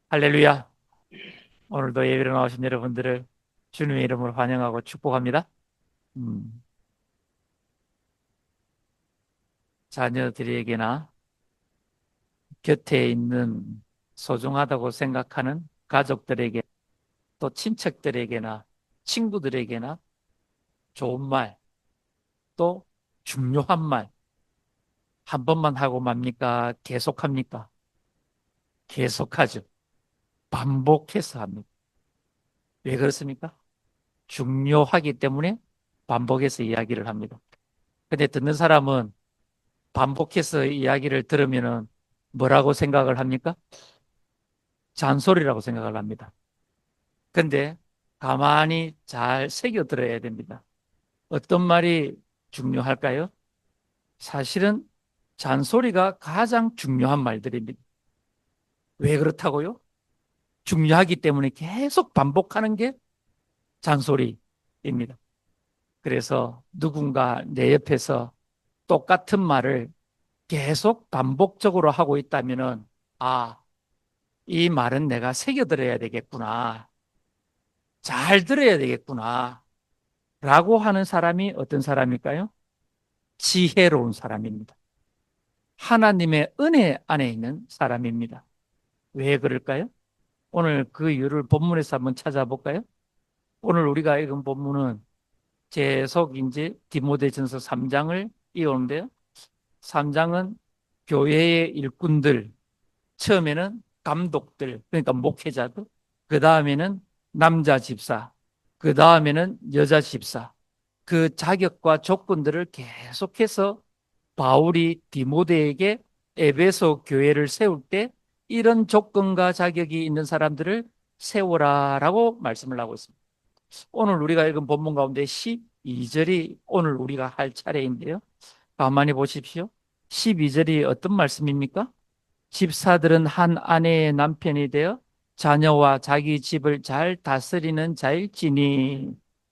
할렐루야. 오늘도 예배로 나오신 여러분들을 주님의 이름으로 환영하고 축복합니다. 음, 자녀들에게나 곁에 있는 소중하다고 생각하는 가족들에게 또 친척들에게나 친구들에게나 좋은 말 또 중요한 말 한 번만 하고 맙니까? 계속합니까? 계속하죠. 반복해서 합니다. 왜 그렇습니까? 중요하기 때문에 반복해서 이야기를 합니다. 근데 듣는 사람은 반복해서 이야기를 들으면은 뭐라고 생각을 합니까? 잔소리라고 생각을 합니다. 근데 가만히 잘 새겨 들어야 됩니다. 어떤 말이 중요할까요? 사실은 잔소리가 가장 중요한 말들입니다. 왜 그렇다고요? 중요하기 때문에 계속 반복하는 게 잔소리입니다. 그래서 누군가 내 옆에서 똑같은 말을 계속 반복적으로 하고 있다면은 아, 이 말은 내가 새겨들어야 되겠구나. 잘 들어야 되겠구나. 라고 하는 사람이 어떤 사람일까요? 지혜로운 사람입니다. 하나님의 은혜 안에 있는 사람입니다. 왜 그럴까요? 오늘 그 이유를 본문에서 한번 찾아볼까요? 오늘 우리가 읽은 본문은 계속 디모데전서 3장을 이어오는데요. 3장은 교회의 일꾼들, 처음에는 감독들, 그러니까 목회자들, 그 다음에는 남자 집사, 그 다음에는 여자 집사, 그 자격과 조건들을 계속해서 바울이 디모데에게 에베소 교회를 세울 때 이런 조건과 자격이 있는 사람들을 세워라라고 말씀을 하고 있습니다. 오늘 우리가 읽은 본문 가운데 12절이 오늘 우리가 할 차례인데요. 가만히 보십시오. 12절이 어떤 말씀입니까? 집사들은 한 아내의 남편이 되어 자녀와 자기 집을 잘 다스리는 자일지니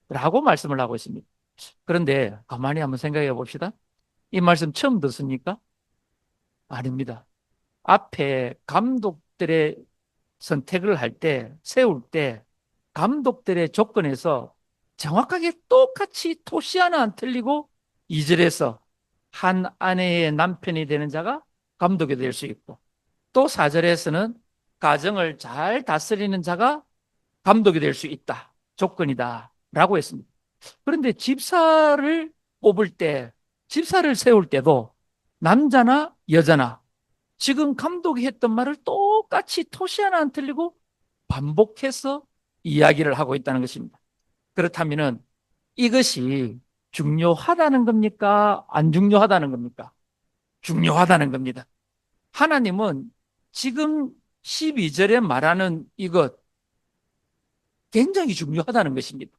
라고 말씀을 하고 있습니다. 그런데 가만히 한번 생각해 봅시다. 이 말씀 처음 듣습니까? 아닙니다. 앞에 감독들의 선택을 할 때, 세울 때 감독들의 조건에서 정확하게 똑같이 토시 하나 안 틀리고 2절에서 한 아내의 남편이 되는 자가 감독이 될 수 있고 또 4절에서는 가정을 잘 다스리는 자가 감독이 될 수 있다. 조건이다. 라고 했습니다. 그런데 집사를 뽑을 때, 집사를 세울 때도 남자나 여자나 지금 감독이 했던 말을 똑같이 토시 하나 안 틀리고 반복해서 이야기를 하고 있다는 것입니다. 그렇다면은 이것이 중요하다는 겁니까? 안 중요하다는 겁니까? 중요하다는 겁니다. 하나님은 지금 12절에 말하는 이것 굉장히 중요하다는 것입니다.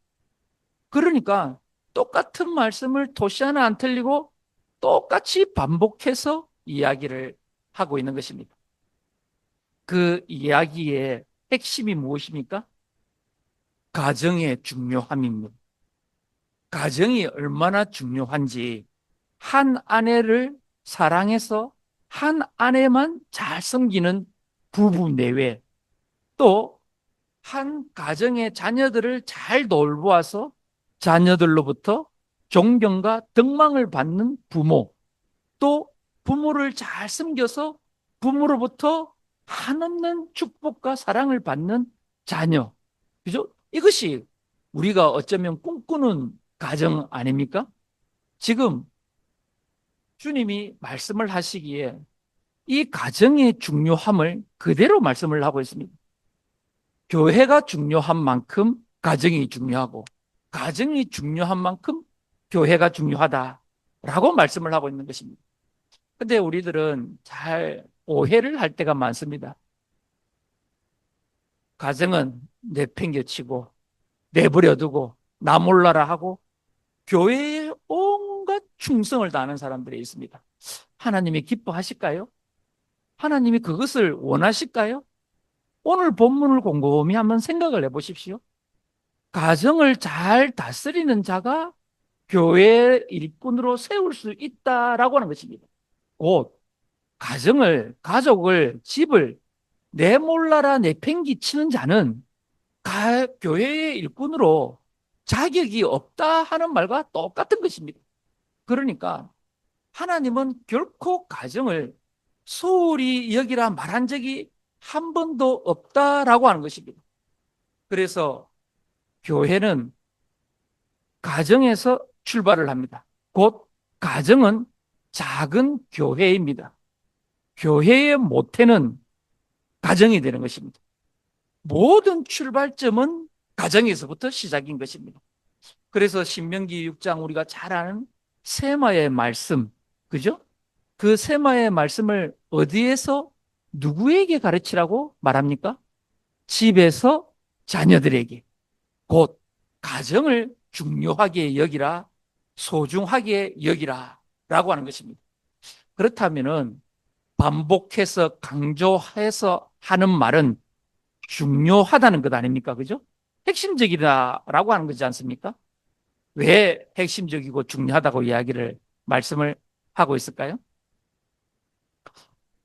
그러니까 똑같은 말씀을 토시 하나 안 틀리고 똑같이 반복해서 이야기를 하고 있는 것입니다. 그 이야기의 핵심이 무엇입니까? 가정의 중요함입니다. 가정이 얼마나 중요한지 한 아내를 사랑해서 한 아내만 잘 섬기는 부부 내외 또 한 가정의 자녀들을 잘 돌보아서 자녀들로부터 존경과 덕망을 받는 부모, 또 부모를 잘 섬겨서 부모로부터 한없는 축복과 사랑을 받는 자녀. 그죠? 이것이 우리가 어쩌면 꿈꾸는 가정 아닙니까? 지금 주님이 말씀을 하시기에 이 가정의 중요함을 그대로 말씀을 하고 있습니다. 교회가 중요한 만큼 가정이 중요하고 가정이 중요한 만큼 교회가 중요하다라고 말씀을 하고 있는 것입니다. 근데 우리들은 잘 오해를 할 때가 많습니다. 가정은 내팽개치고 내버려두고 나 몰라라 하고 교회에 온갖 충성을 다하는 사람들이 있습니다. 하나님이 기뻐하실까요? 하나님이 그것을 원하실까요? 오늘 본문을 곰곰이 한번 생각을 해보십시오. 가정을 잘 다스리는 자가 교회 일꾼으로 세울 수 있다라고 하는 것입니다. 곧 가정을, 가족을, 집을 내 몰라라 내팽기 치는 자는 교회의 일꾼으로 자격이 없다 하는 말과 똑같은 것입니다. 그러니까 하나님은 결코 가정을 소홀히 여기라 말한 적이 한 번도 없다라고 하는 것입니다. 그래서 교회는 가정에서 출발을 합니다. 곧 가정은 작은 교회입니다. 교회의 모태는 가정이 되는 것입니다. 모든 출발점은 가정에서부터 시작인 것입니다. 그래서 신명기 6장 우리가 잘 아는 세마의 말씀, 그죠? 그 세마의 말씀을 어디에서 누구에게 가르치라고 말합니까? 집에서 자녀들에게, 곧 가정을 중요하게 여기라, 소중하게 여기라 라고 하는 것입니다. 그렇다면은 반복해서 강조해서 하는 말은 중요하다는 것 아닙니까? 그죠? 핵심적이다라고 하는 거지 않습니까? 왜 핵심적이고 중요하다고 말씀을 하고 있을까요?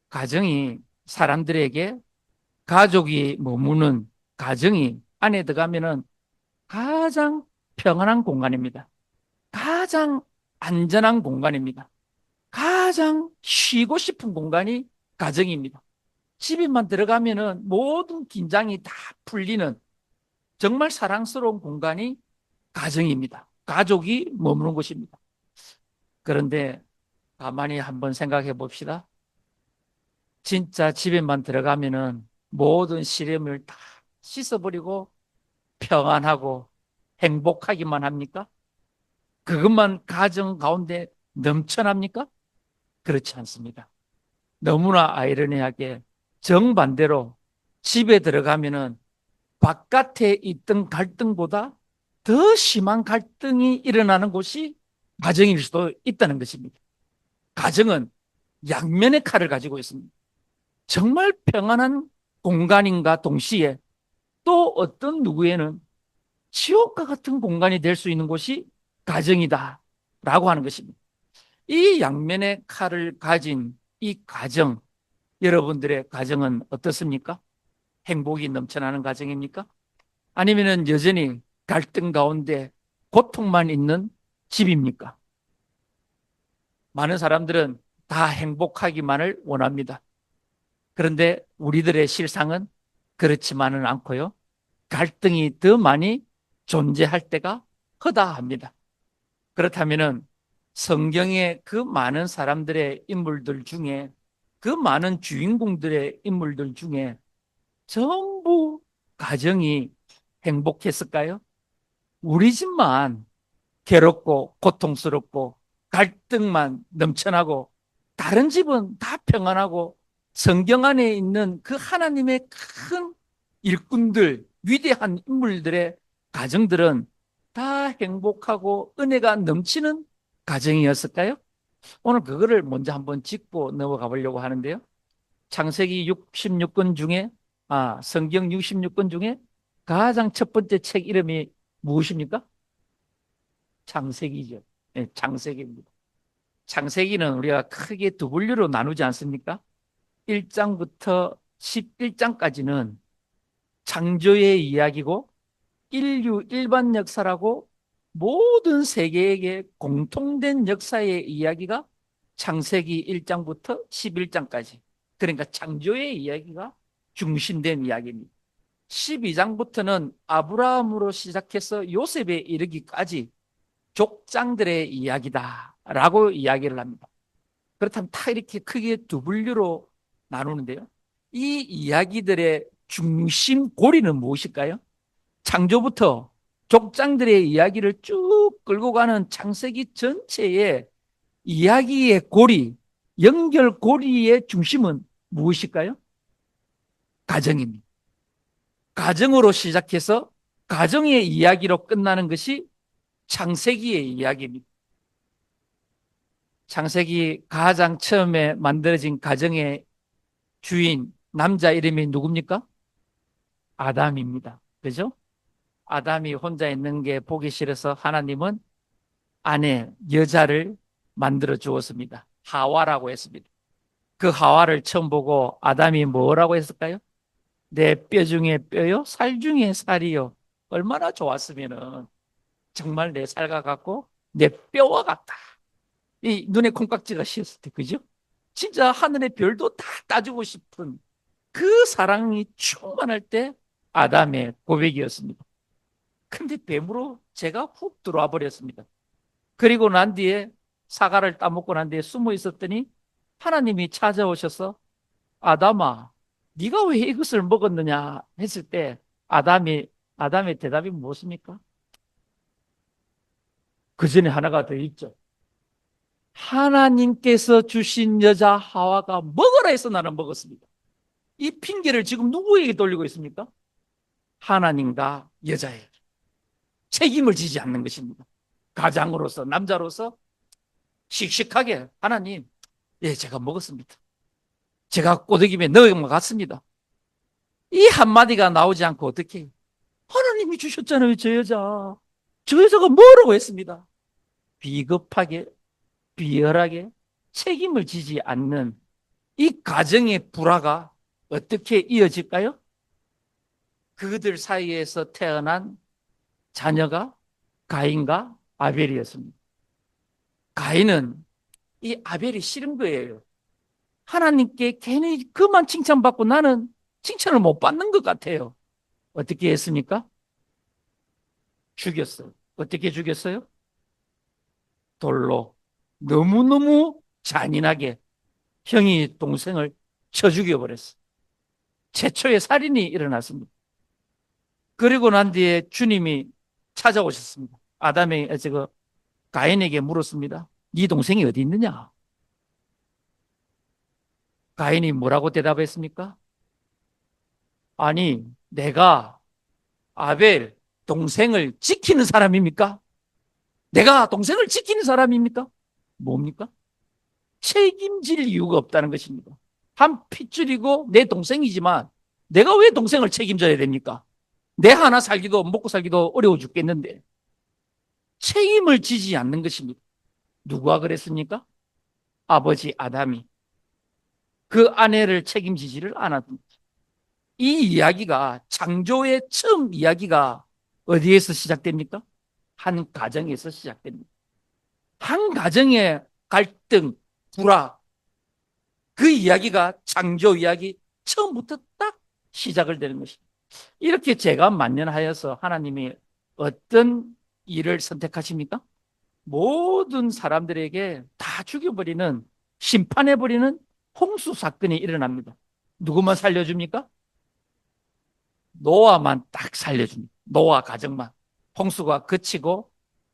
가정이 사람들에게 가족이 머무는 가정이 안에 들어가면은 가장 평안한 공간입니다. 가장 안전한 공간입니다. 가장 쉬고 싶은 공간이 가정입니다. 집에만 들어가면은 모든 긴장이 다 풀리는 정말 사랑스러운 공간이 가정입니다. 가족이 머무는 곳입니다. 그런데 가만히 한번 생각해 봅시다. 진짜 집에만 들어가면은 모든 시름을 다 씻어버리고 평안하고 행복하기만 합니까? 그것만 가정 가운데 넘쳐납니까? 그렇지 않습니다. 너무나 아이러니하게 정반대로 집에 들어가면은 바깥에 있던 갈등보다 더 심한 갈등이 일어나는 곳이 가정일 수도 있다는 것입니다. 가정은 양면의 칼을 가지고 있습니다. 정말 평안한 공간인가 동시에 또 어떤 누구에는 지옥과 같은 공간이 될 수 있는 곳이 가정이다 라고 하는 것입니다. 이 양면의 칼을 가진 이 가정, 여러분들의 가정은 어떻습니까? 행복이 넘쳐나는 가정입니까? 아니면 여전히 갈등 가운데 고통만 있는 집입니까? 많은 사람들은 다 행복하기만을 원합니다. 그런데 우리들의 실상은 그렇지만은 않고요. 갈등이 더 많이 존재할 때가 허다합니다. 그렇다면은 성경의 그 많은 사람들의 인물들 중에 그 많은 주인공들의 인물들 중에 전부 가정이 행복했을까요? 우리 집만 괴롭고 고통스럽고 갈등만 넘쳐나고 다른 집은 다 평안하고 성경 안에 있는 그 하나님의 큰 일꾼들, 위대한 인물들의 가정들은 다 행복하고 은혜가 넘치는 가정이었을까요? 오늘 그거를 먼저 한번 짚고 넘어가 보려고 하는데요. 창세기 66권 중에, 성경 66권 중에 가장 첫 번째 책 이름이 무엇입니까? 창세기죠. 네, 창세기입니다. 창세기는 우리가 크게 두 분류로 나누지 않습니까? 1장부터 11장까지는 창조의 이야기고 인류 일반 역사라고 모든 세계에게 공통된 역사의 이야기가 창세기 1장부터 11장까지. 그러니까 창조의 이야기가 중심된 이야기입니다. 12장부터는 아브라함으로 시작해서 요셉에 이르기까지 족장들의 이야기다라고 이야기를 합니다. 그렇다면 다 이렇게 크게 두 분류로 나누는데요. 이 이야기들의 중심 고리는 무엇일까요? 창조부터 족장들의 이야기를 쭉 끌고 가는 창세기 전체의 이야기의 고리, 연결 고리의 중심은 무엇일까요? 가정입니다. 가정으로 시작해서 가정의 이야기로 끝나는 것이 창세기의 이야기입니다. 창세기 가장 처음에 만들어진 가정의 주인, 남자 이름이 누굽니까? 아담입니다. 그죠? 아담이 혼자 있는 게 보기 싫어서 하나님은 아내, 여자를 만들어 주었습니다. 하와라고 했습니다. 그 하와를 처음 보고 아담이 뭐라고 했을까요? 내 뼈 중에 뼈요, 살 중에 살이요. 얼마나 좋았으면은 정말 내 살과 같고 내 뼈와 같다. 이 눈에 콩깍지가 씌었을 때, 그죠? 진짜 하늘의 별도 다 따주고 싶은 그 사랑이 충만할 때 아담의 고백이었습니다. 근데 뱀으로 제가 훅 들어와 버렸습니다. 그리고 난 뒤에 사과를 따먹고 난 뒤에 숨어 있었더니 하나님이 찾아오셔서 아담아, 네가 왜 이것을 먹었느냐 했을 때 아담의 대답이 무엇입니까? 그 전에 하나가 더 있죠. 하나님께서 주신 여자 하와가 먹으라 해서 나는 먹었습니다. 이 핑계를 지금 누구에게 돌리고 있습니까? 하나님과 여자에게 책임을 지지 않는 것입니다. 가장으로서, 남자로서 씩씩하게 하나님, 예, 제가 먹었습니다. 제가 꼬드김에 넘어갔습니다. 이 한마디가 나오지 않고 어떻게 해요? 하나님이 주셨잖아요, 저 여자. 저 여자가 뭐라고 했습니다. 비겁하게, 비열하게 책임을 지지 않는 이 가정의 불화가 어떻게 이어질까요? 그들 사이에서 태어난 자녀가 가인과 아벨이었습니다. 가인은 이 아벨이 싫은 거예요. 하나님께 괜히 그만 칭찬받고 나는 칭찬을 못 받는 것 같아요. 어떻게 했습니까? 죽였어요. 어떻게 죽였어요? 돌로. 너무너무 잔인하게 형이 동생을 쳐 죽여버렸어요. 최초의 살인이 일어났습니다. 그리고 난 뒤에 주님이 찾아오셨습니다. 가인에게 물었습니다. 네 동생이 어디 있느냐? 가인이 뭐라고 대답했습니까? 아니, 내가 아벨 동생을 지키는 사람입니까? 내가 동생을 지키는 사람입니까? 뭡니까? 책임질 이유가 없다는 것입니다. 한 핏줄이고 내 동생이지만 내가 왜 동생을 책임져야 됩니까? 내 하나 살기도 먹고 살기도 어려워 죽겠는데 책임을 지지 않는 것입니다. 누가 그랬습니까? 아버지 아담이 그 아내를 책임지지를 않았습니다. 이 이야기가 창조의 처음 이야기가 어디에서 시작됩니까? 한 가정에서 시작됩니다. 한 가정의 갈등, 불화, 그 이야기가 창조 이야기 처음부터 딱 시작을 되는 것입니다. 이렇게 제가 만연하여서 하나님이 어떤 일을 선택하십니까? 모든 사람들에게 다 죽여버리는, 심판해버리는 홍수 사건이 일어납니다. 누구만 살려줍니까? 노아만 딱 살려줍니다. 노아 가정만. 홍수가 그치고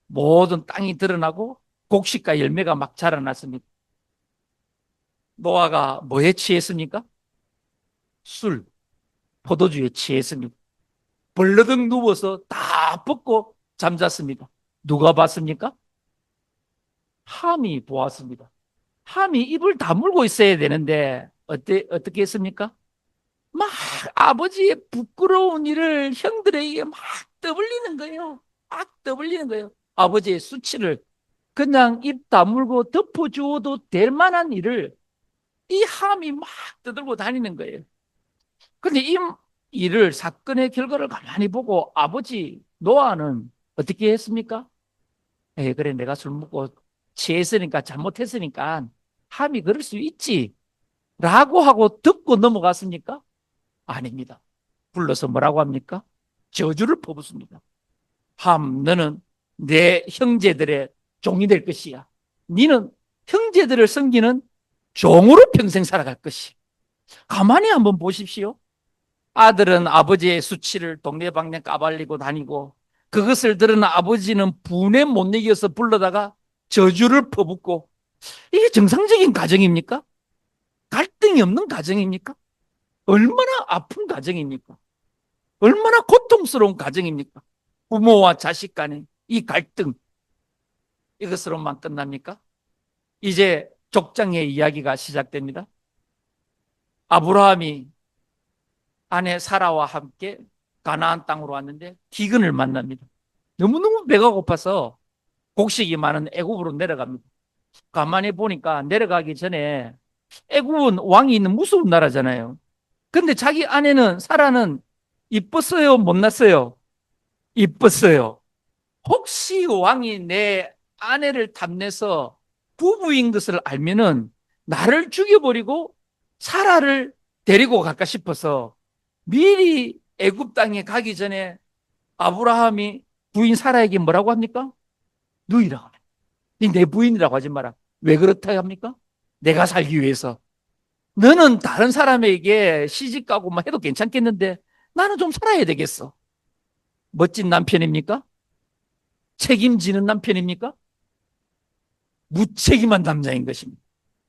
모든 땅이 드러나고 곡식과 열매가 막 자라났습니다. 노아가 뭐에 취했습니까? 술, 포도주에 취했습니다. 벌러덩 누워서 다 벗고 잠잤습니다. 누가 봤습니까? 함이 보았습니다. 함이 입을 다물고 있어야 되는데 어떻게 했습니까? 막 아버지의 부끄러운 일을 형들에게 막 떠벌리는 거예요. 막 떠벌리는 거예요. 아버지의 수치를 그냥 입 다물고 덮어주어도 될 만한 일을 이 함이 막 떠들고 다니는 거예요. 근데 이 일을 사건의 결과를 가만히 보고 아버지 노아는 어떻게 했습니까? 에 그래 내가 술 먹고 취했으니까 잘못했으니까 함이 그럴 수 있지 라고 하고 듣고 넘어갔습니까? 아닙니다. 불러서 뭐라고 합니까? 저주를 퍼붓습니다. 함, 너는 내 형제들의 종이 될 것이야. 너는 형제들을 섬기는 종으로 평생 살아갈 것이. 가만히 한번 보십시오. 아들은 아버지의 수치를 동네방네 까발리고 다니고 그것을 들은 아버지는 분에 못 이겨서 불러다가 저주를 퍼붓고 이게 정상적인 가정입니까? 갈등이 없는 가정입니까? 얼마나 아픈 가정입니까? 얼마나 고통스러운 가정입니까? 부모와 자식 간의 이 갈등 이것으로만 끝납니까? 이제 족장의 이야기가 시작됩니다. 아브라함이 아내 사라와 함께 가나안 땅으로 왔는데 기근을 만납니다. 너무너무 배가 고파서 곡식이 많은 애굽으로 내려갑니다. 가만히 보니까 내려가기 전에 애굽은 왕이 있는 무서운 나라잖아요. 근데 자기 아내는, 사라는 이뻤어요, 못났어요? 이뻤어요. 혹시 왕이 내 아내를 탐내서 부부인 것을 알면은 나를 죽여버리고 사라를 데리고 갈까 싶어서 미리 애굽 땅에 가기 전에 아브라함이 부인 사라에게 뭐라고 합니까? 누이라고 합니다. 네 부인이라고 하지 마라. 왜 그렇다 합니까? 내가 살기 위해서. 너는 다른 사람에게 시집 가고 막 해도 괜찮겠는데 나는 좀 살아야 되겠어. 멋진 남편입니까? 책임지는 남편입니까? 무책임한 남자인 것입니다.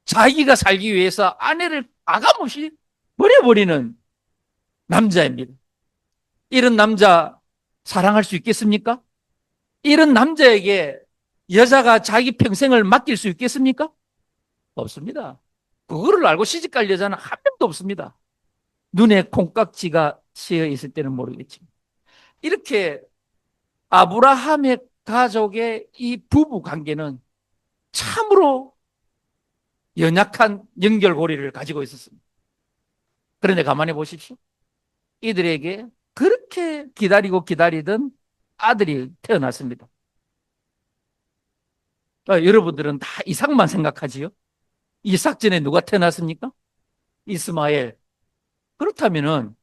자기가 살기 위해서 아내를 아가없이 버려버리는 남자입니다. 이런 남자 사랑할 수 있겠습니까? 이런 남자에게 여자가 자기 평생을 맡길 수 있겠습니까? 없습니다. 그거를 알고 시집갈 여자는 한 명도 없습니다. 눈에 콩깍지가 씌어 있을 때는 모르겠지만. 이렇게 아브라함의 가족의 이 부부 관계는 참으로 연약한 연결고리를 가지고 있었습니다. 그런데 가만히 보십시오. 이들에게 그렇게 기다리고 기다리던 아들이 태어났습니다. 여러분들은 다 이삭만 생각하지요? 이삭 전에 누가 태어났습니까? 이스마엘. 그렇다면은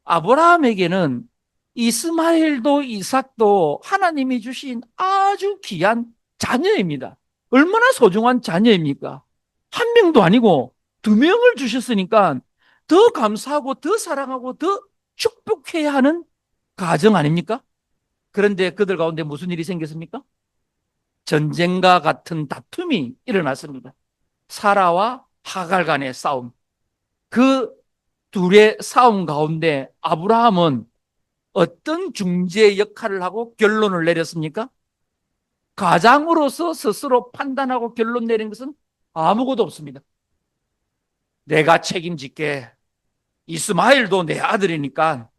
아브라함에게는 이스마엘도 이삭도 하나님이 주신 아주 귀한 자녀입니다. 얼마나 소중한 자녀입니까? 한 명도 아니고 두 명을 주셨으니까 더 감사하고 더 사랑하고 더 축복해야 하는 가정 아닙니까? 그런데 그들 가운데 무슨 일이 생겼습니까? 전쟁과 같은 다툼이 일어났습니다. 사라와 하갈 간의 싸움. 그 둘의 싸움 가운데 아브라함은 어떤 중재 역할을 하고 결론을 내렸습니까? 가장으로서 스스로 판단하고 결론 내린 것은 아무것도 없습니다. 내가 책임질게. 이스마엘도 내 아들이니까,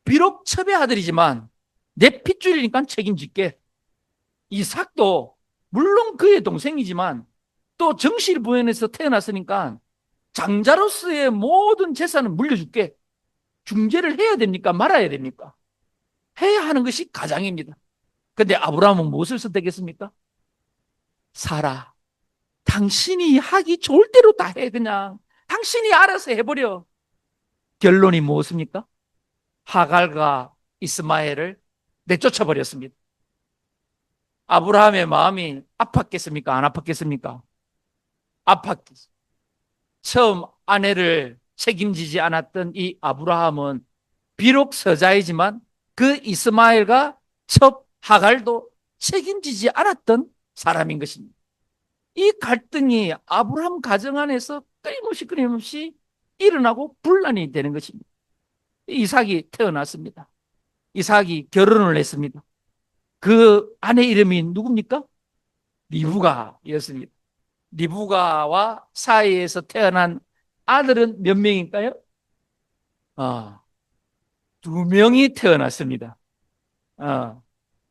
비록 첩의 아들이지만 내 핏줄이니까 책임질게. 이삭도 물론 그의 동생이지만 또 정실 부연에서 태어났으니까 장자로서의 모든 재산을 물려줄게. 중재를 해야 됩니까? 말아야 됩니까? 해야 하는 것이 가장입니다. 근데 아브라함은 무엇을 선택했습니까? 사라, 당신이 하기 좋을 대로 다 해. 그냥 당신이 알아서 해버려. 결론이 무엇입니까? 하갈과 이스마엘을 내쫓아 버렸습니다. 아브라함의 마음이 아팠겠습니까? 안 아팠겠습니까? 아팠겠습니다. 처음 아내를 책임지지 않았던 이 아브라함은 비록 서자이지만 그 이스마엘과 첩 하갈도 책임지지 않았던 사람인 것입니다. 이 갈등이 아브라함 가정 안에서 끊임없이 일어나고 분란이 되는 것입니다. 이삭이 태어났습니다. 이삭이 결혼을 했습니다. 그 아내 이름이 누굽니까? 리브가였습니다. 리브가와 사이에서 태어난 아들은 몇 명일까요? 어, 두 명이 태어났습니다.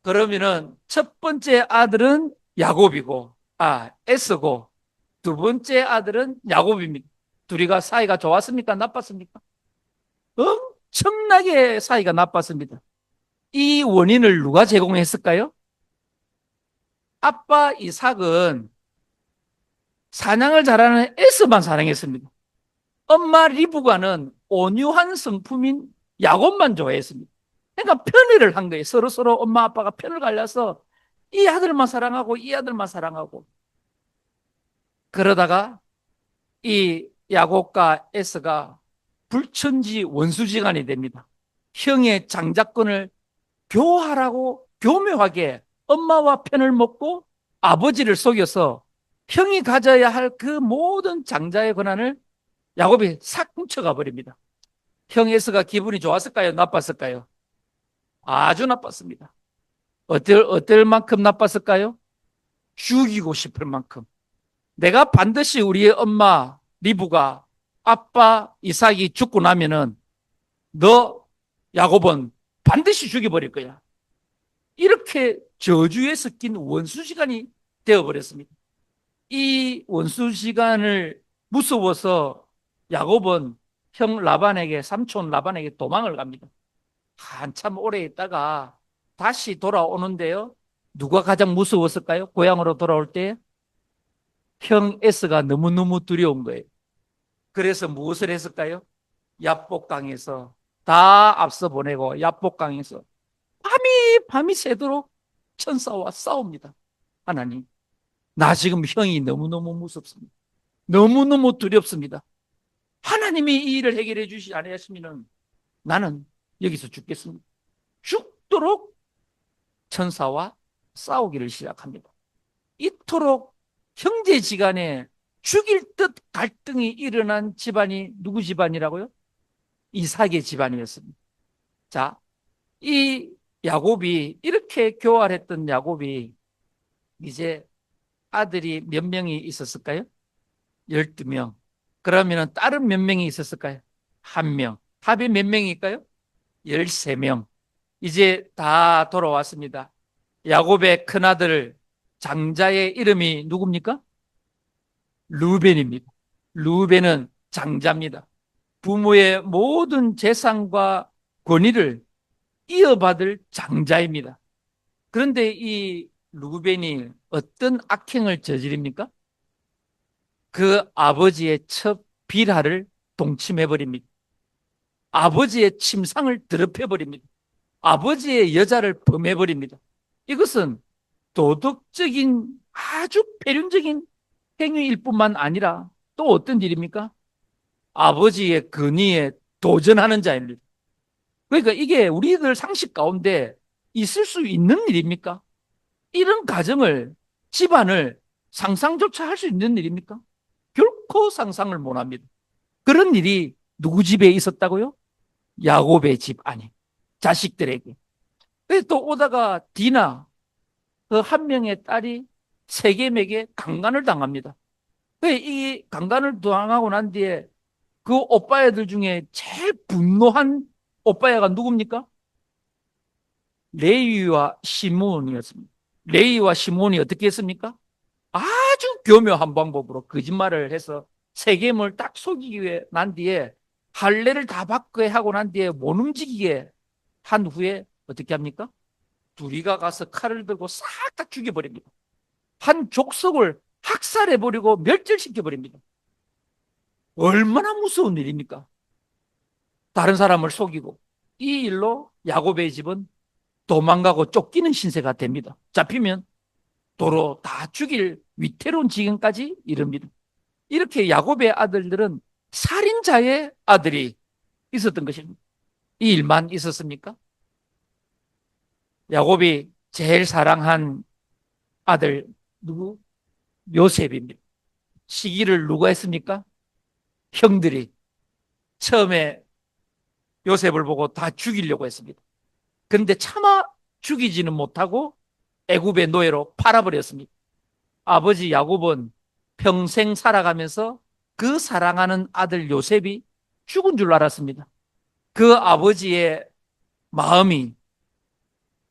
그러면은 첫 번째 아들은 야곱이고, 에스고, 두 번째 아들은 야곱입니다. 둘이가 사이가 좋았습니까? 나빴습니까? 엄청나게 사이가 나빴습니다. 이 원인을 누가 제공했을까요? 아빠 이삭은 사냥을 잘하는 에스만 사랑했습니다. 엄마 리브가는 온유한 성품인 야곱만 좋아했습니다. 그러니까 편애를 한 거예요. 서로 엄마 아빠가 편을 갈려서 이 아들만 사랑하고 이 아들만 사랑하고. 그러다가 이 야곱과 에스가 불천지 원수지간이 됩니다. 형의 장자권을 교하라고 교묘하게 엄마와 편을 먹고 아버지를 속여서 형이 가져야 할 그 모든 장자의 권한을 야곱이 싹 훔쳐가 버립니다. 형 에스가 기분이 좋았을까요? 나빴을까요? 아주 나빴습니다. 어떨 만큼 나빴을까요? 죽이고 싶을 만큼. 내가 반드시 우리의 엄마 리브가 아빠 이삭이 죽고 나면은 너 야곱은 반드시 죽여버릴 거야. 이렇게 저주에 섞인 원수시간이 되어버렸습니다. 이 원수시간을 무서워서 야곱은 형 라반에게, 삼촌 라반에게 도망을 갑니다. 한참 오래 있다가 다시 돌아오는데요. 누가 가장 무서웠을까요? 고향으로 돌아올 때 형 에스가 너무너무 두려운 거예요. 그래서 무엇을 했을까요? 야복강에서 다 앞서 보내고 야복강에서 밤이 새도록 천사와 싸웁니다. 하나님, 나 지금 형이 너무너무 무섭습니다. 너무너무 두렵습니다. 하나님이 이 일을 해결해 주시지 아니하시면 나는 여기서 죽겠습니다. 죽도록 천사와 싸우기를 시작합니다. 이토록 형제지간에 죽일 듯 갈등이 일어난 집안이 누구 집안이라고요? 이삭의 집안이었습니다. 자, 이 야곱이 이렇게 교활했던 야곱이 이제 아들이 몇 명이 있었을까요? 12명. 그러면 딸은 몇 명이 있었을까요? 한 명. 합이 몇 명일까요? 13명. 이제 다 돌아왔습니다. 야곱의 큰아들 장자의 이름이 누굽니까? 루벤입니다. 루벤은 장자입니다. 부모의 모든 재산과 권위를 이어받을 장자입니다. 그런데 이 루벤이 어떤 악행을 저지릅니까? 그 아버지의 첫 비라를 동침해버립니다. 아버지의 침상을 더럽혀버립니다. 아버지의 여자를 범해버립니다. 이것은 도덕적인 아주 폐륜적인 행위일 뿐만 아니라 또 어떤 일입니까? 아버지의 권위에 도전하는 자입니다. 그러니까 이게 우리들 상식 가운데 있을 수 있는 일입니까? 이런 가정을, 집안을 상상조차 할 수 있는 일입니까? 결코 상상을 못 합니다. 그런 일이 누구 집에 있었다고요? 야곱의 집 안에, 자식들에게. 또 오다가 디나, 그 한 명의 딸이 세겜에게 강간을 당합니다. 이 강간을 당하고 난 뒤에 그 오빠애들 중에 제일 분노한 오빠애가 누굽니까? 레위와 시몬이었습니다. 레위와 시몬이 어떻게 했습니까? 아주 교묘한 방법으로 거짓말을 해서 세겜을 딱 속이기 위해 난 뒤에 할례를 다 받게 하고 난 뒤에 못 움직이게 한 후에 어떻게 합니까? 둘이가 가서 칼을 들고 싹 다 죽여버립니다. 한 족속을 학살해버리고 멸절시켜버립니다. 얼마나 무서운 일입니까? 다른 사람을 속이고. 이 일로 야곱의 집은 도망가고 쫓기는 신세가 됩니다. 잡히면 도로 다 죽일 위태로운 지경까지 이릅니다. 이렇게 야곱의 아들들은 살인자의 아들이 있었던 것입니다. 이 일만 있었습니까? 야곱이 제일 사랑한 아들 누구? 요셉입니다. 시기를 누가 했습니까? 형들이 처음에 요셉을 보고 다 죽이려고 했습니다. 그런데 차마 죽이지는 못하고 애굽의 노예로 팔아버렸습니다. 아버지 야곱은 평생 살아가면서 그 사랑하는 아들 요셉이 죽은 줄 알았습니다. 그 아버지의 마음이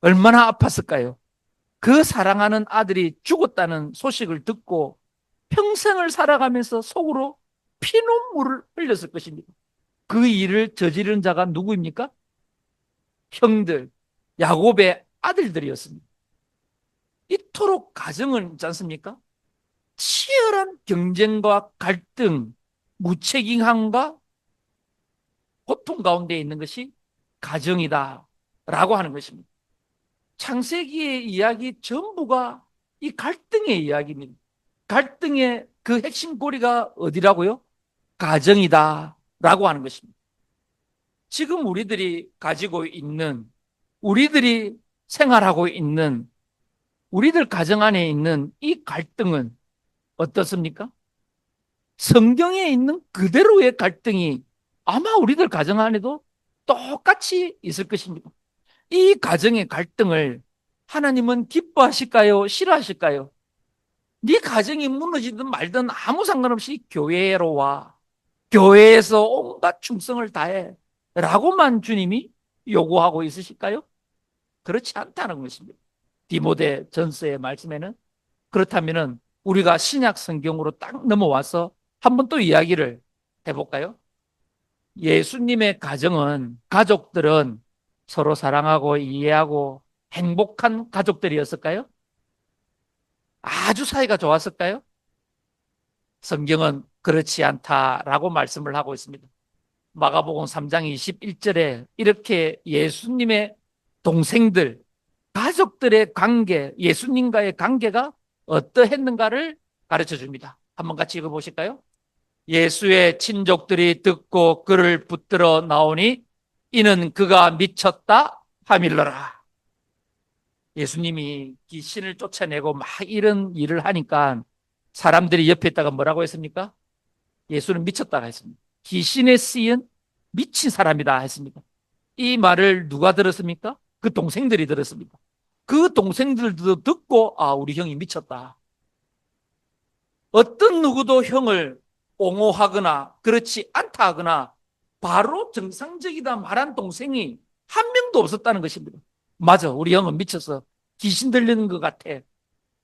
얼마나 아팠을까요? 그 사랑하는 아들이 죽었다는 소식을 듣고 평생을 살아가면서 속으로 피눈물을 흘렸을 것입니다. 그 일을 저지른 자가 누구입니까? 형들, 야곱의 아들들이었습니다. 이토록 가정은 있지 않습니까? 치열한 경쟁과 갈등, 무책임함과 고통 가운데 있는 것이 가정이다라고 하는 것입니다. 창세기의 이야기 전부가 이 갈등의 이야기입니다. 갈등의 그 핵심 고리가 어디라고요? 가정이다라고 하는 것입니다. 지금 우리들이 가지고 있는, 우리들이 생활하고 있는, 우리들 가정 안에 있는 이 갈등은 어떻습니까? 성경에 있는 그대로의 갈등이 아마 우리들 가정 안에도 똑같이 있을 것입니다. 이 가정의 갈등을 하나님은 기뻐하실까요? 싫어하실까요? 네 가정이 무너지든 말든 아무 상관없이 교회로 와. 교회에서 온갖 충성을 다해. 라고만 주님이 요구하고 있으실까요? 그렇지 않다는 것입니다. 디모데 전서의 말씀에는. 그렇다면은 우리가 신약 성경으로 딱 넘어와서 한번 또 이야기를 해볼까요? 예수님의 가정은, 가족들은 서로 사랑하고 이해하고 행복한 가족들이었을까요? 아주 사이가 좋았을까요? 성경은 그렇지 않다라고 말씀을 하고 있습니다. 마가복음 3장 21절에 이렇게 예수님의 동생들, 가족들의 관계, 예수님과의 관계가 어떠했는가를 가르쳐 줍니다. 한번 같이 읽어보실까요? 예수의 친족들이 듣고 그를 붙들어 나오니 이는 그가 미쳤다 하밀러라. 예수님이 귀신을 쫓아내고 막 이런 일을 하니까 사람들이 옆에 있다가 뭐라고 했습니까? 예수는 미쳤다가 했습니다. 귀신에 쓰인 미친 사람이다 했습니다. 이 말을 누가 들었습니까? 그 동생들이 들었습니다. 그 동생들도 듣고 아, 우리 형이 미쳤다. 어떤 누구도 형을 옹호하거나 그렇지 않다 하거나 바로 정상적이다 말한 동생이 한 명도 없었다는 것입니다. 맞아, 우리 형은 미쳐서 귀신 들리는 것 같아.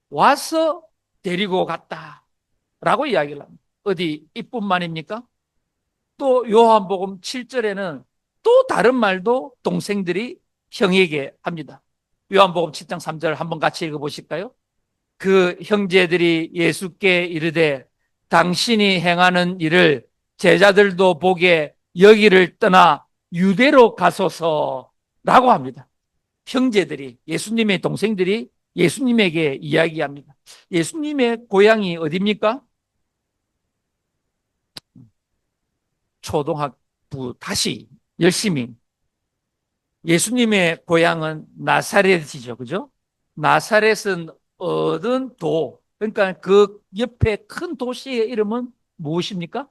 와서 데리고 갔다. 라고 이야기를 합니다. 어디 이뿐만입니까? 또 요한복음 7절에는 또 다른 말도 동생들이 형에게 합니다. 요한복음 7장 3절 한번 같이 읽어보실까요? 그 형제들이 예수께 이르되 당신이 행하는 일을 제자들도 보게 여기를 떠나 유대로 가소서라고 합니다. 형제들이, 예수님의 동생들이 예수님에게 이야기합니다. 예수님의 고향이 어디입니까? 초등학부 다시 열심히. 예수님의 고향은 나사렛이죠. 그죠? 나사렛은 얻은 도. 그러니까 그 옆에 큰 도시의 이름은 무엇입니까?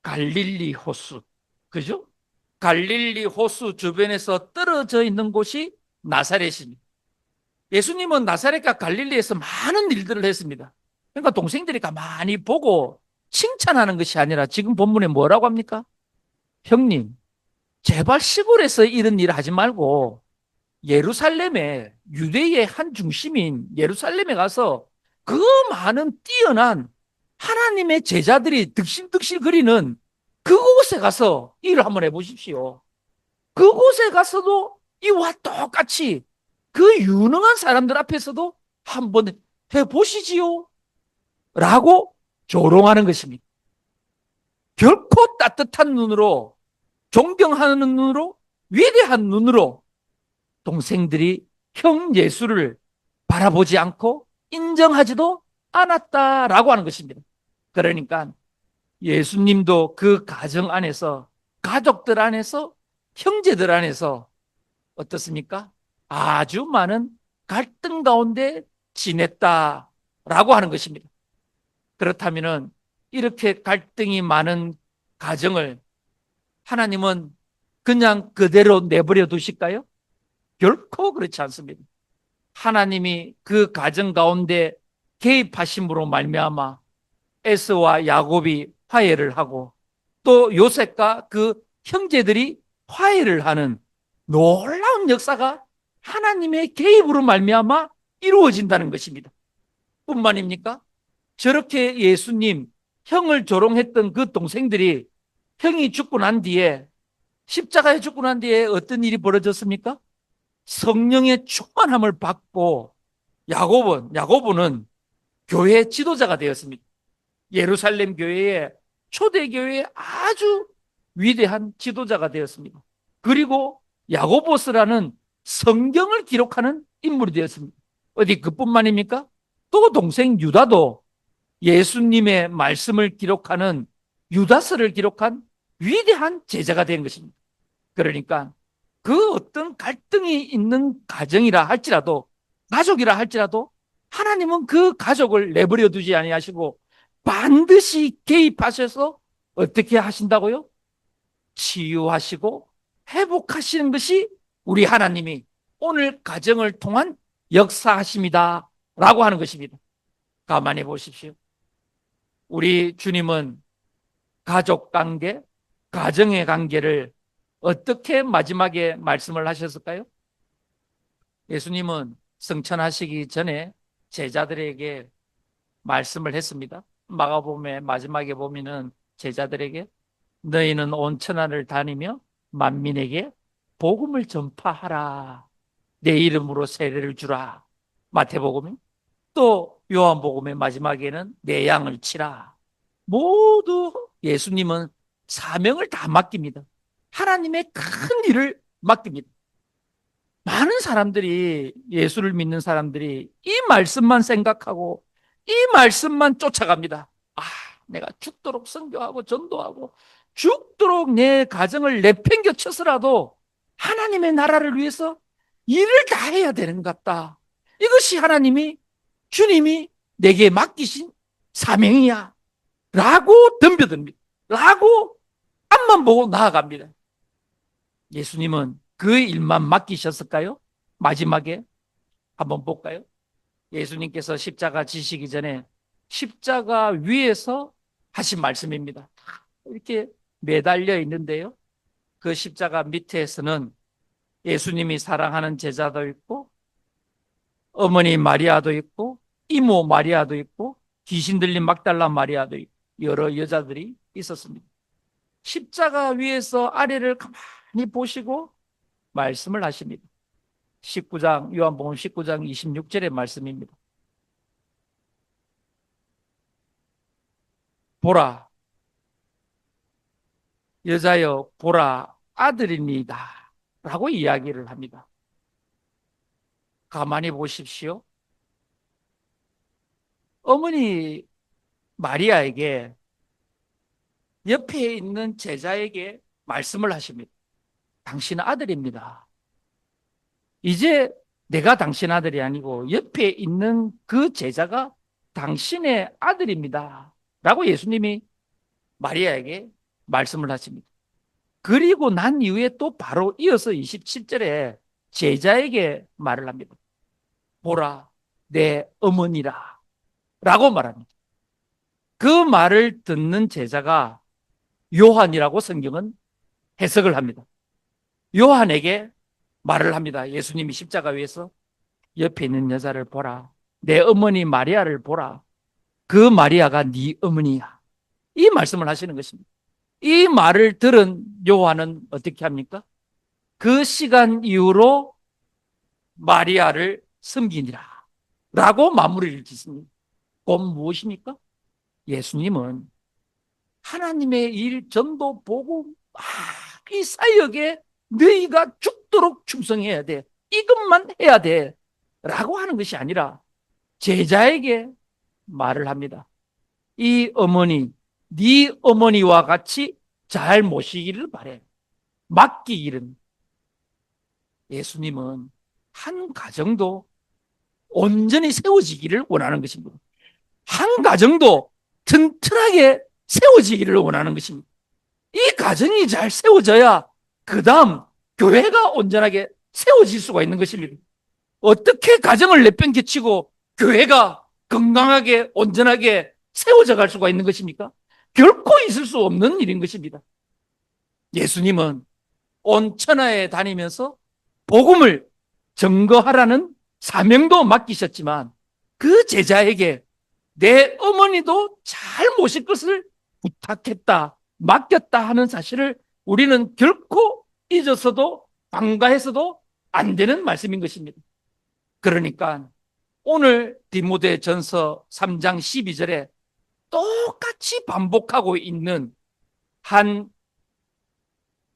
갈릴리 호수. 그죠? 갈릴리 호수 주변에서 떨어져 있는 곳이 나사렛입니다. 예수님은 나사렛과 갈릴리에서 많은 일들을 했습니다. 그러니까 동생들이 가만히 보고 칭찬하는 것이 아니라 지금 본문에 뭐라고 합니까? 형님, 제발 시골에서 이런 일 하지 말고 예루살렘에, 유대의 한 중심인 예루살렘에 가서 그 많은 뛰어난 하나님의 제자들이 득실득실 거리는 그곳에 가서 일을 한번 해보십시오. 그곳에 가서도 이와 똑같이 그 유능한 사람들 앞에서도 한번 해보시지요. 라고 조롱하는 것입니다. 결코 따뜻한 눈으로, 존경하는 눈으로, 위대한 눈으로 동생들이 형 예수를 바라보지 않고 인정하지도 않았다라고 하는 것입니다. 그러니까 예수님도 그 가정 안에서, 가족들 안에서, 형제들 안에서 어떻습니까? 아주 많은 갈등 가운데 지냈다라고 하는 것입니다. 그렇다면은 이렇게 갈등이 많은 가정을 하나님은 그냥 그대로 내버려 두실까요? 결코 그렇지 않습니다. 하나님이 그 가정 가운데 개입하심으로 말미암아 에서와 야곱이 화해를 하고 또 요셉과 그 형제들이 화해를 하는 놀라운 역사가 하나님의 개입으로 말미암아 이루어진다는 것입니다. 뿐만입니까? 저렇게 예수님 형을 조롱했던 그 동생들이 형이 죽고 난 뒤에 십자가에 죽고 난 뒤에 어떤 일이 벌어졌습니까? 성령의 충만함을 받고 야고보는 교회 지도자가 되었습니다. 예루살렘 교회의 초대교회의 아주 위대한 지도자가 되었습니다. 그리고 야고보스라는 성경을 기록하는 인물이 되었습니다. 어디 그뿐만입니까? 또 동생 유다도 예수님의 말씀을 기록하는 유다서를 기록한 위대한 제자가 된 것입니다. 그러니까 그 어떤 갈등이 있는 가정이라 할지라도 가족이라 할지라도 하나님은 그 가족을 내버려 두지 아니하시고 반드시 개입하셔서 어떻게 하신다고요? 치유하시고 회복하시는 것이 우리 하나님이 오늘 가정을 통한 역사하십니다. 라고 하는 것입니다. 가만히 보십시오. 우리 주님은 가족 관계, 가정의 관계를 어떻게 마지막에 말씀을 하셨을까요? 예수님은 승천하시기 전에 제자들에게 말씀을 했습니다. 마가복음의 마지막에 보면은 제자들에게 너희는 온 천하를 다니며 만민에게 복음을 전파하라. 내 이름으로 세례를 주라. 마태복음, 또 요한복음의 마지막에는 내 양을 치라. 모두 예수님은 사명을 다 맡깁니다. 하나님의 큰 일을 맡깁니다. 많은 사람들이, 예수를 믿는 사람들이 이 말씀만 생각하고 이 말씀만 쫓아갑니다. 아, 내가 죽도록 선교하고 전도하고 죽도록 내 가정을 내팽겨 쳐서라도 하나님의 나라를 위해서 일을 다 해야 되는 것 같다. 이것이 주님이 내게 맡기신 사명이야. 라고 덤벼듭니다. 라고 앞만 보고 나아갑니다. 예수님은 그 일만 맡기셨을까요? 마지막에 한번 볼까요? 예수님께서 십자가 지시기 전에 십자가 위에서 하신 말씀입니다. 이렇게 매달려 있는데요. 그 십자가 밑에서는 예수님이 사랑하는 제자도 있고, 어머니 마리아도 있고, 이모 마리아도 있고, 귀신 들린 막달라 마리아도 있고, 여러 여자들이 있었습니다. 십자가 위에서 아래를 가만히 보시고 말씀을 하십니다. 19장, 요한복음 19장 26절의 말씀입니다. 보라, 여자여, 보라, 아들입니다. 라고 이야기를 합니다. 가만히 보십시오. 어머니 마리아에게 옆에 있는 제자에게 말씀을 하십니다. 당신 아들입니다. 이제 내가 당신 아들이 아니고 옆에 있는 그 제자가 당신의 아들입니다. 라고 예수님이 마리아에게 말씀을 하십니다. 그리고 난 이후에 또 바로 이어서 27절에 제자에게 말을 합니다. 보라, 내 어머니라. 라고 말합니다. 그 말을 듣는 제자가 요한이라고 성경은 해석을 합니다. 요한에게 말을 합니다. 예수님이 십자가 위에서 옆에 있는 여자를 보라. 내 어머니 마리아를 보라. 그 마리아가 네 어머니야. 이 말씀을 하시는 것입니다. 이 말을 들은 요한은 어떻게 합니까? 그 시간 이후로 마리아를 섬기니라. 라고 마무리를 짓습니다. 곧 무엇입니까? 예수님은 하나님의 일, 전도, 복음, 이 사역에 너희가 죽도록 충성해야 돼. 이것만 해야 돼. 라고 하는 것이 아니라 제자에게 말을 합니다. 이 어머니, 네 어머니와 같이 잘 모시기를 바래. 맡기기는. 예수님은 한 가정도 온전히 세워지기를 원하는 것입니다. 한 가정도 튼튼하게 세워지기를 원하는 것입니다. 이 가정이 잘 세워져야 그 다음 교회가 온전하게 세워질 수가 있는 것입니다. 어떻게 가정을 내팽개치고 교회가 건강하게 온전하게 세워져 갈 수가 있는 것입니까? 결코 있을 수 없는 일인 것입니다. 예수님은 온 천하에 다니면서 복음을 증거하라는 사명도 맡기셨지만 그 제자에게 내 어머니도 잘 모실 것을 부탁했다, 맡겼다 하는 사실을 우리는 결코 잊어서도 간과해서도 안 되는 말씀인 것입니다. 그러니까 오늘 디모데전서 3장 12절에 똑같이 반복하고 있는 한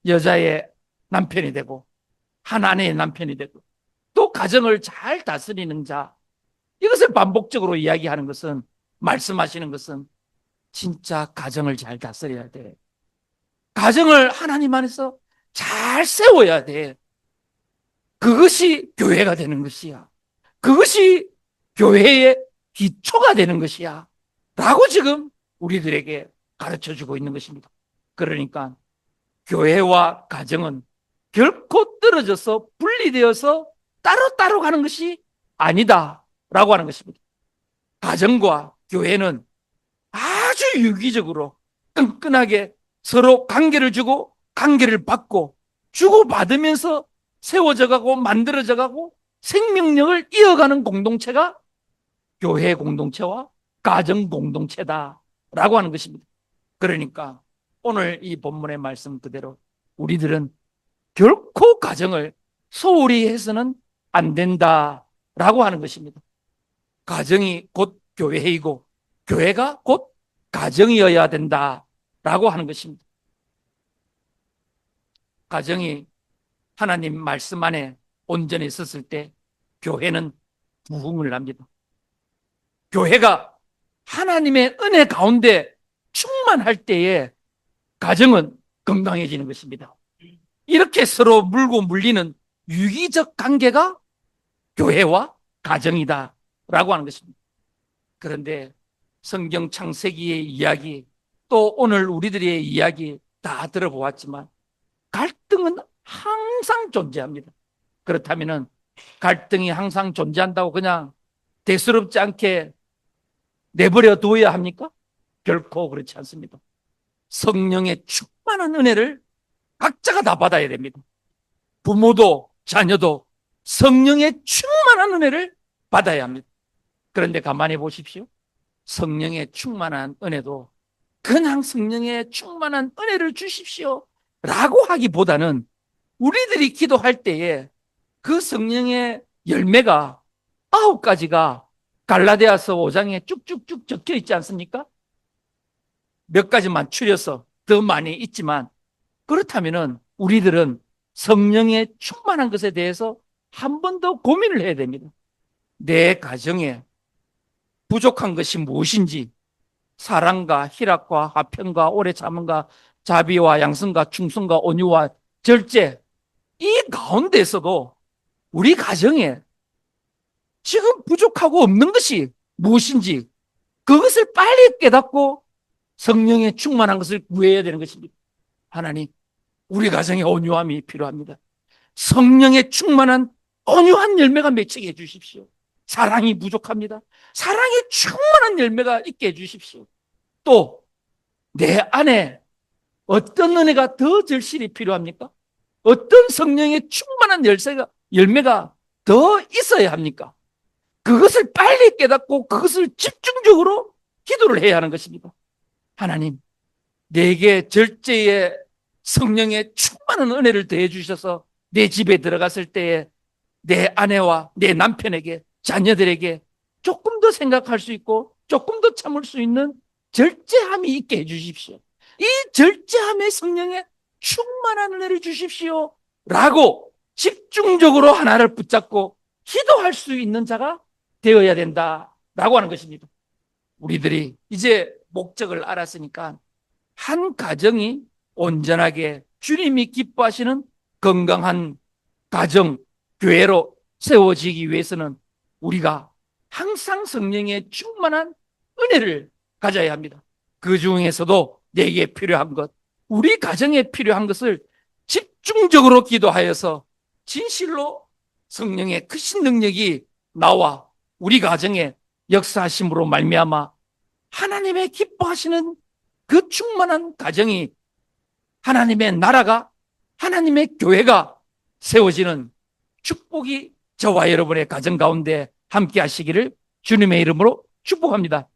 여자의 남편이 되고 한 아내의 남편이 되고 또 가정을 잘 다스리는 자, 이것을 반복적으로 이야기하는 것은, 말씀하시는 것은 진짜 가정을 잘 다스려야 돼. 가정을 하나님 안에서 잘 세워야 돼. 그것이 교회가 되는 것이야. 그것이 교회의 기초가 되는 것이야. 라고 지금 우리들에게 가르쳐주고 있는 것입니다. 그러니까 교회와 가정은 결코 떨어져서 분리되어서 따로따로 가는 것이 아니다. 라고 하는 것입니다. 가정과 교회는 아주 유기적으로 끈끈하게 서로 관계를 주고 관계를 받고 주고받으면서 세워져 가고 만들어져 가고 생명력을 이어가는 공동체가 교회 공동체와 가정 공동체다라고 하는 것입니다. 그러니까 오늘 이 본문의 말씀 그대로 우리들은 결코 가정을 소홀히 해서는 안 된다라고 하는 것입니다. 가정이 곧 교회이고 교회가 곧 가정이어야 된다라고 하는 것입니다. 가정이 하나님 말씀 안에 온전히 있었을 때 교회는 부흥을 합니다. 교회가 하나님의 은혜 가운데 충만할 때에 가정은 건강해지는 것입니다. 이렇게 서로 물고 물리는 유기적 관계가 교회와 가정이다라고 하는 것입니다. 그런데 성경 창세기의 이야기, 또 오늘 우리들의 이야기 다 들어보았지만 갈등은 항상 존재합니다. 그렇다면 갈등이 항상 존재한다고 그냥 대수롭지 않게 내버려 둬야 합니까? 결코 그렇지 않습니다. 성령의 충만한 은혜를 각자가 다 받아야 됩니다. 부모도 자녀도 성령의 충만한 은혜를 받아야 합니다. 그런데 가만히 보십시오. 성령의 충만한 은혜도 그냥 성령의 충만한 은혜를 주십시오 라고 하기보다는 우리들이 기도할 때에 그 성령의 열매가 9가지가 갈라디아서 5장에 쭉쭉쭉 적혀 있지 않습니까? 몇 가지만 추려서 더 많이 있지만, 그렇다면 우리들은 성령의 충만한 것에 대해서 한 번 더 고민을 해야 됩니다. 내 가정에 부족한 것이 무엇인지, 사랑과 희락과 화평과 오래 참음과 자비와 양성과 충성과 온유와 절제, 이 가운데서도 우리 가정에 지금 부족하고 없는 것이 무엇인지 그것을 빨리 깨닫고 성령의 충만한 것을 구해야 되는 것입니다. 하나님, 우리 가정에 온유함이 필요합니다. 성령의 충만한 온유한 열매가 맺히게 해주십시오. 사랑이 부족합니다. 사랑의 충만한 열매가 있게 해주십시오. 또 내 안에 어떤 은혜가 더 절실히 필요합니까? 어떤 성령의 충만한 열매가 더 있어야 합니까? 그것을 빨리 깨닫고 그것을 집중적으로 기도를 해야 하는 것입니다. 하나님, 내게 절제의 성령의 충만한 은혜를 더해 주셔서 내 집에 들어갔을 때에 내 아내와 내 남편에게, 자녀들에게 조금 더 생각할 수 있고 조금 더 참을 수 있는 절제함이 있게 해 주십시오. 이 절제함의 성령의 충만한 은혜를 주십시오 라고 집중적으로 하나를 붙잡고 기도할 수 있는 자가 되어야 된다라고 하는 것입니다. 우리들이 이제 목적을 알았으니까 한 가정이 온전하게 주님이 기뻐하시는 건강한 가정, 교회로 세워지기 위해서는 우리가 항상 성령의 충만한 은혜를 가져야 합니다. 그 중에서도 내게 필요한 것, 우리 가정에 필요한 것을 집중적으로 기도하여서 진실로 성령의 크신 능력이 나와 우리 가정에 역사하심으로 말미암아 하나님의 기뻐하시는 그 충만한 가정이, 하나님의 나라가, 하나님의 교회가 세워지는 축복이 저와 여러분의 가정 가운데 함께 하시기를 주님의 이름으로 축복합니다.